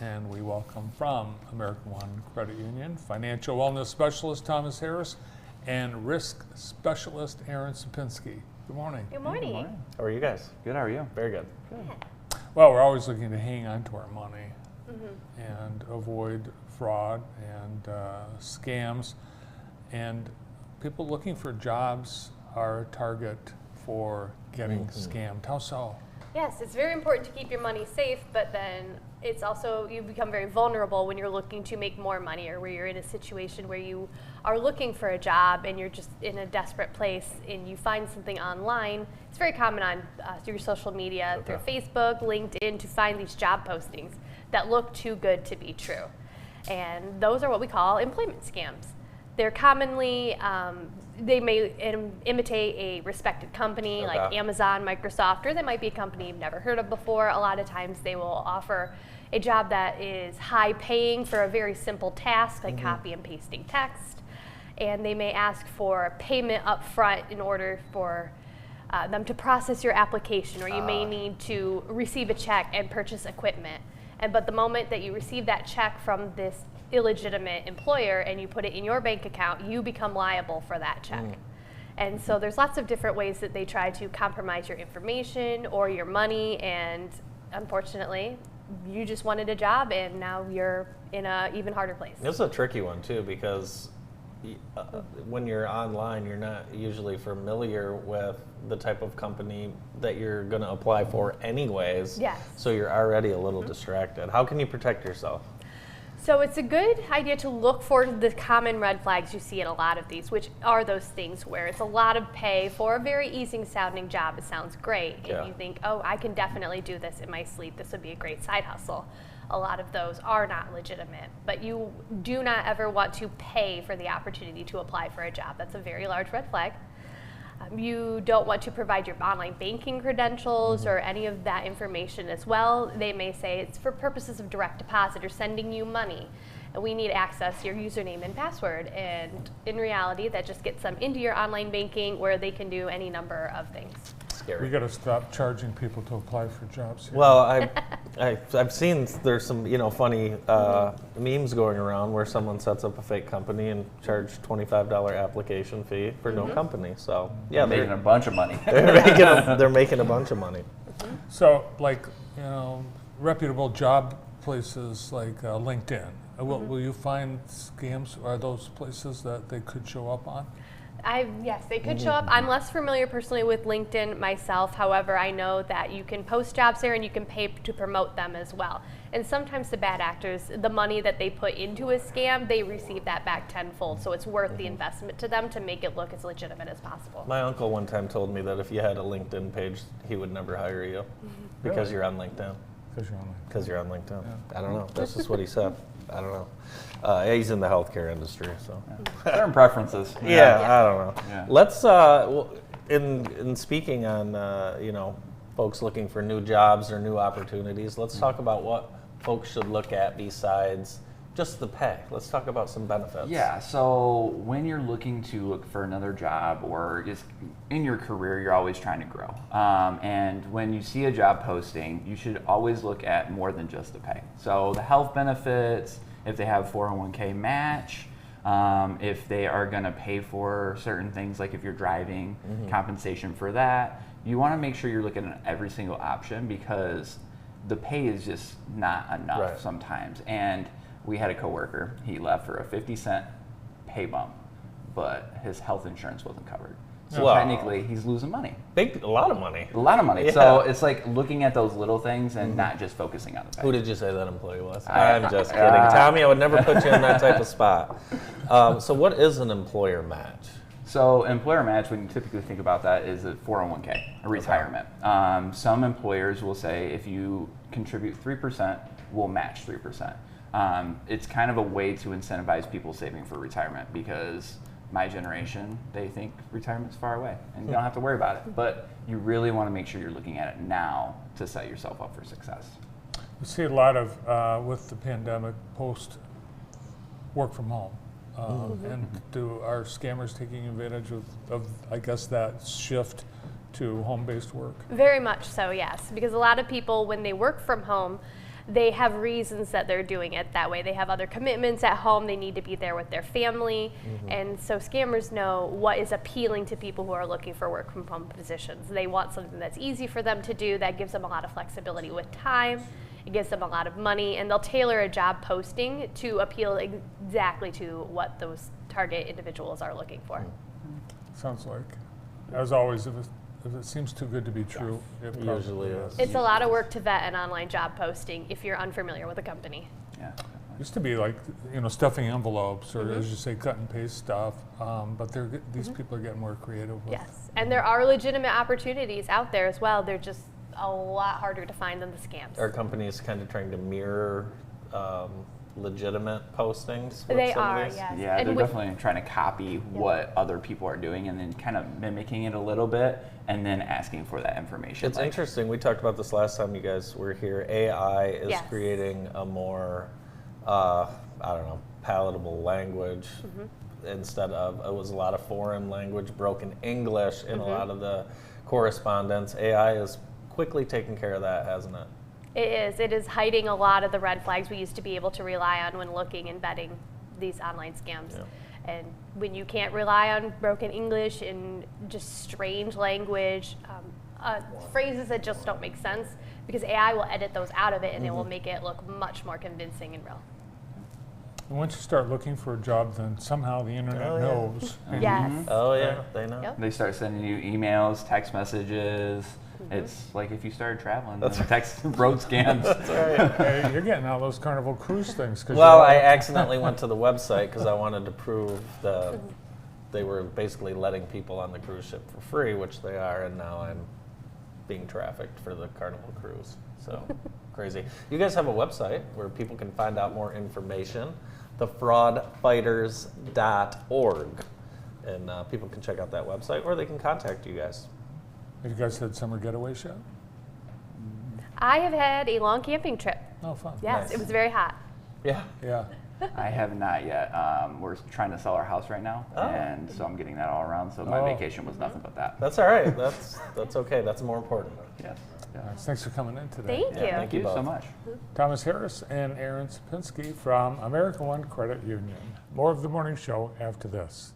and we welcome from American One Credit Union Financial Wellness Specialist Thomas Harris and Risk Specialist Erin Supinsky. Good morning. Good morning. Good morning. How are you guys? Good, how are you? Very good. Yeah. Well, we're always looking to hang on to our money and avoid fraud and scams. And people looking for jobs are a target for getting scammed. How so? Yes, it's very important to keep your money safe, but then it's also, you become very vulnerable when you're looking to make more money or where you're in a situation where you are looking for a job and you're just in a desperate place and you find something online. It's very common on through social media, through Facebook, LinkedIn, to find these job postings that look too good to be true. And those are what we call employment scams. They're commonly, they may imitate a respected company like Amazon, Microsoft, or they might be a company you've never heard of before. A lot of times they will offer a job that is high paying for a very simple task like copy and pasting text. And they may ask for payment up front in order for them to process your application, or you may need to receive a check and purchase equipment. But the moment that you receive that check from this illegitimate employer and you put it in your bank account, you become liable for that check. And so there's lots of different ways that they try to compromise your information or your money, and unfortunately you just wanted a job and now you're in an even harder place. This is a tricky one too, because when you're online, you're not usually familiar with the type of company that you're going to apply for anyways. Yes. So you're already a little distracted. How can you protect yourself? So it's a good idea to look for the common red flags you see in a lot of these, which are those things where it's a lot of pay for a very easy sounding job. It sounds great. And you think, oh, I can definitely do this in my sleep. This would be a great side hustle. A lot of those are not legitimate, but you do not ever want to pay for the opportunity to apply for a job. That's a very large red flag. You don't want to provide your online banking credentials or any of that information as well. They may say it's for purposes of direct deposit or sending you money, and we need access your username and password. And in reality, that just gets them into your online banking where they can do any number of things. Scary. We got to stop charging people to apply for jobs here. Well, I've seen there's some funny memes going around where someone sets up a fake company and charge $25 application fee for no company. So yeah, They're making a bunch of money. they're making a bunch of money. So, like, reputable job places like LinkedIn, will you find scams? Are those places that they could show up on? Yes, they could show up. I'm less familiar personally with LinkedIn myself. However, I know that you can post jobs there and you can pay to promote them as well. And sometimes the bad actors, the money that they put into a scam, they receive that back tenfold. So it's worth the investment to them to make it look as legitimate as possible. My uncle one time told me that if you had a LinkedIn page, he would never hire you because you're on LinkedIn. Because you're on LinkedIn. Yeah. I don't know. That's just what he said. I don't know. He's in the healthcare industry, so. Certain preferences. I don't know. Yeah. Let's, in speaking on, folks looking for new jobs or new opportunities, let's talk about what folks should look at besides just the pay. Let's talk about some benefits. Yeah, so when you're looking to look for another job or just in your career, you're always trying to grow. And when you see a job posting, you should always look at more than just the pay. So the health benefits, if they have 401k match, if they are going to pay for certain things, like if you're driving, compensation for that. You want to make sure you're looking at every single option, because the pay is just not enough sometimes. And we had a coworker, he left for a 50-cent pay bump, but his health insurance wasn't covered. So technically, he's losing money. A lot of money. A lot of money. Yeah. So it's like looking at those little things and not just focusing on the pay. Who did you say that employee was? I'm just kidding. Tommy, I would never put you in that type of spot. So what is an employer match? So employer match, when you typically think about that, is a 401k, a retirement. Some employers will say if you contribute 3%, we'll match 3%. It's kind of a way to incentivize people saving for retirement, because my generation, they think retirement's far away and you don't have to worry about it. But you really want to make sure you're looking at it now to set yourself up for success. We see a lot of, with the pandemic, post work from home. And are scammers taking advantage of, I guess, that shift to home-based work? Very much so, yes. Because a lot of people, when they work from home, they have reasons that they're doing it that way. They have other commitments at home. They need to be there with their family. And so scammers know what is appealing to people who are looking for work from home positions. They want something that's easy for them to do, that gives them a lot of flexibility with time. It gives them a lot of money, and they'll tailor a job posting to appeal exactly to what those target individuals are looking for. Sounds like, as always, if it seems too good to be true, it probably Usually is. It's a lot of work to vet an online job posting if you're unfamiliar with a company. Yeah. Used to be like, stuffing envelopes, or as you say, cut and paste stuff. But these people are getting more creative with. Yes, and there are legitimate opportunities out there as well. They're just a lot harder to find than the scams. Are companies kind of trying to mirror legitimate postings? With They some of are, these? yes. Yeah, And they're with- definitely trying to copy what other people are doing and then kind of mimicking it a little bit and then asking for that information. It's interesting. We talked about this last time you guys were here. AI is Yes. creating a more, palatable language instead of, it was a lot of foreign language, broken English in a lot of the correspondence. AI is quickly taking care of that, hasn't it? It is hiding a lot of the red flags we used to be able to rely on when looking and vetting these online scams. Yeah. And when you can't rely on broken English and just strange language, phrases that just don't make sense, because AI will edit those out of it and it will make it look much more convincing and real. And once you start looking for a job, then somehow the internet Oh, yeah. knows. Yes. Oh yeah, they know. Yep. They start sending you emails, text messages. It's like if you started traveling, then text road scams. That's right. Hey, you're getting all those Carnival Cruise things. Well, I accidentally went to the website because I wanted to prove that they were basically letting people on the cruise ship for free, which they are, and now I'm being trafficked for the Carnival Cruise. So crazy. You guys have a website where people can find out more information, thefraudfighters.org. And people can check out that website, or they can contact you guys. Have you guys had summer getaways yet? I have had a long camping trip. Oh, fun. Yes, Nice. it was very hot. Yeah. Yeah. I have not yet. We're trying to sell our house right now, Oh. and so I'm getting that all around. So my Oh. vacation was nothing but that. That's all right. That's okay. That's more important. Yes. Nice. Thanks for coming in today. Thank you. thank you so both. much. Thomas Harris and Erin Supinsky from American One Credit Union. More of the morning show after this.